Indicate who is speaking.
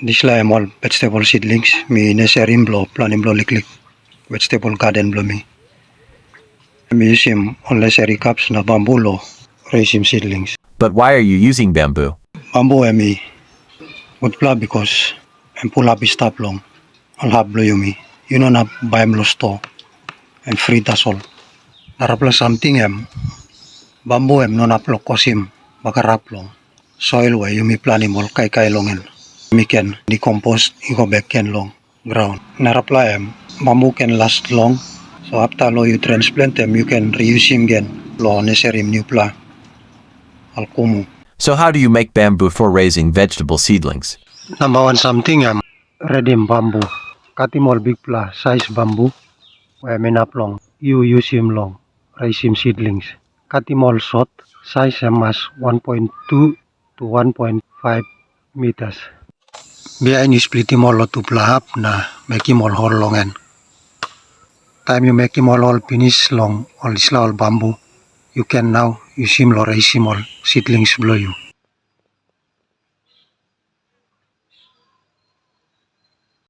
Speaker 1: This la all vegetable seedlings. Mi nursery blow, planning blow liklik. Vegetable garden blow mi. Mi use him on nursery cups na bamboo lo raise him seedlings.
Speaker 2: But why are you using bamboo?
Speaker 1: Bamboo mi would pla because and pull up his stop long. I'll have blow you me. You know na buy him lo store and free that's all. Narapla something bamboo no naplo kosim bakarap long. Soil way you mi planning mol kai longen. Mi can decompost go back can long ground. Narapla bamboo can last long. So after lo you transplant them, you can reuse him again. Lo necessary new pla. Alkumu.
Speaker 2: So how do you make bamboo for raising vegetable seedlings?
Speaker 1: Number one something ready bamboo. Cut him all big pla size bamboo. Where men up long. You use him long. Raise him seedlings. Cut him all short. Size as 1.2 to 1.5 meters. Behind you split him all to pla up na make him all whole long and time you make him all finish long all isla all bamboo. You can now use him or raise him all seedlings below you.